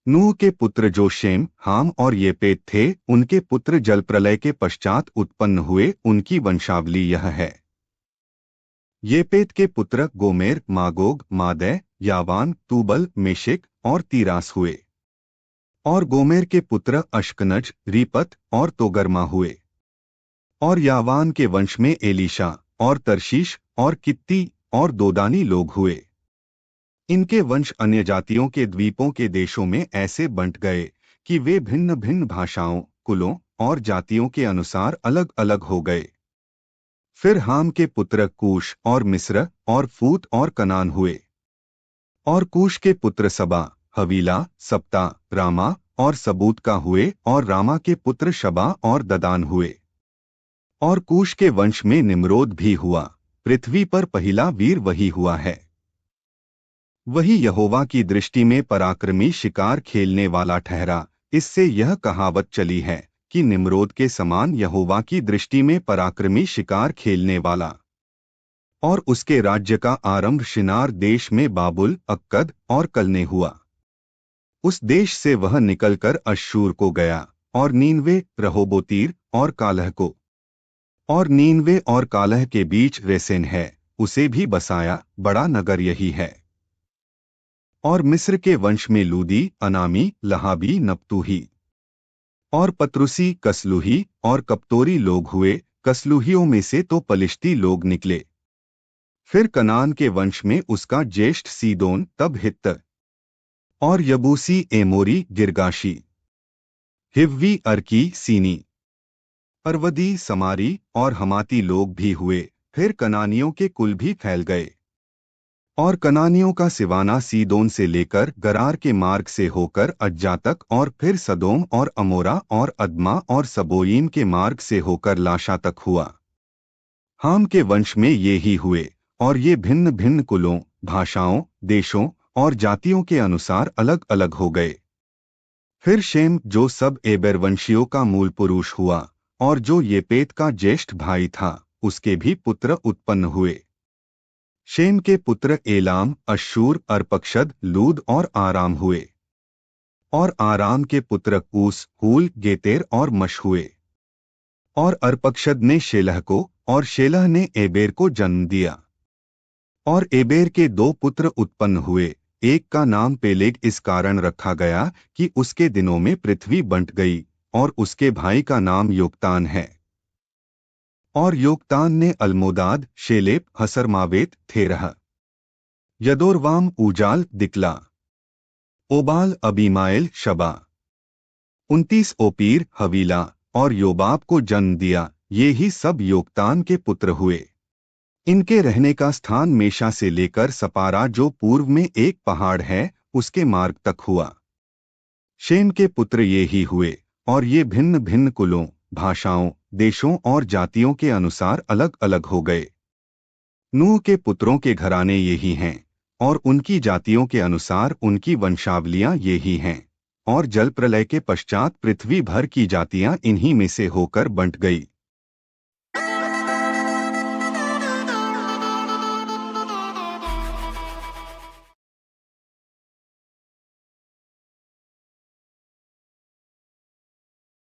नूह के पुत्र जो शेम, हाम और येपेत थे, उनके पुत्र जल प्रलय के पश्चात उत्पन्न हुए, उनकी वंशावली यह है। येपेत के पुत्र गोमेर, मागोग, मादै, यावान, तूबल, मेशेक और तीरास हुए। और गोमेर के पुत्र अश्कनज, रीपत और तोगरमा हुए। और यावान के वंश में एलीशा और तरशीश और कित्ती और दोदानी लोग हुए। इनके वंश अन्य जातियों के द्वीपों के देशों में ऐसे बंट गए कि वे भिन्न भिन्न भाषाओं, कुलों और जातियों के अनुसार अलग अलग हो गए। फिर हाम के पुत्र कूश और मिस्र और फूत और कनान हुए। और कूश के पुत्र सबा, हवीला, सप्ता, रामा और सबूत का हुए, और रामा के पुत्र शबा और ददान हुए। और कूश के वंश में निम्रोद भी हुआ। पृथ्वी पर पहला वीर वही हुआ है। वही यहोवा की दृष्टि में पराक्रमी शिकार खेलने वाला ठहरा। इससे यह कहावत चली है कि निम्रोद के समान यहोवा की दृष्टि में पराक्रमी शिकार खेलने वाला। और उसके राज्य का आरंभ शिनार देश में बाबुल, अक्कद और कलने हुआ। उस देश से वह निकलकर अश्शूर को गया, और नीनवे, रहोबोतीर और कालह को। और नीनवे और कालह के बीच रेसेन है, उसे भी बसाया, बड़ा नगर यही है। और मिस्र के वंश में लूदी, अनामी, लहाबी, नप्तूही और पत्रुसी, कसलुही और कप्तोरी लोग हुए। कसलुहियों में से तो पलिश्ती लोग निकले। फिर कनान के वंश में उसका ज्येष्ठ सीदोन, तब हित्त और यबूसी, एमोरी, गिरगाशी, हिव्वी, अर्की, सीनी, अर्वदी, समारी और हमाती लोग भी हुए। फिर कनानियों के कुल भी फैल गए। और कनानियों का सिवाना सीदोन से लेकर गरार के मार्ग से होकर अज्जा तक, और फिर सदोम और अमोरा और अदमा और सबोयीम के मार्ग से होकर लाशा तक हुआ। हाम के वंश में ये ही हुए, और ये भिन्न भिन्न कुलों, भाषाओं, देशों और जातियों के अनुसार अलग अलग हो गए। फिर शेम, जो सब एबर वंशियों का मूल पुरुष हुआ और जो येपेत का ज्येष्ठ भाई था, उसके भी पुत्र उत्पन्न हुए। शेम के पुत्र एलाम, अश्शूर, अर्पक्षद, लूद और आराम हुए। और आराम के पुत्र ऊस, हूल, गेतेर और मश हुए। और अर्पक्षद ने शेलह को, और शेलह ने एबेर को जन्म दिया। और एबेर के दो पुत्र उत्पन्न हुए। एक का नाम पेलेग इस कारण रखा गया कि उसके दिनों में पृथ्वी बंट गई, और उसके भाई का नाम योक्तान है। और योक्तान ने अल्मोदाद, शेलेप, हसरमावेत, थेरह, यदोरवाम, ऊजाल, दिकला, ओबाल, अबीमाइल, शबा, 29 ओपीर, हवीला और योबाब को जन्म दिया। ये ही सब योक्तान के पुत्र हुए। इनके रहने का स्थान मेशा से लेकर सपारा, जो पूर्व में एक पहाड़ है, उसके मार्ग तक हुआ। शेम के पुत्र ये ही हुए, और ये भिन्न भिन्न कुलों, भाषाओं, देशों और जातियों के अनुसार अलग अलग हो गए। नूह के पुत्रों के घराने ये ही हैं, और उनकी जातियों के अनुसार उनकी वंशावलियां ये ही हैं। और जल प्रलय के पश्चात पृथ्वी भर की जातियां इन्हीं में से होकर बंट गई।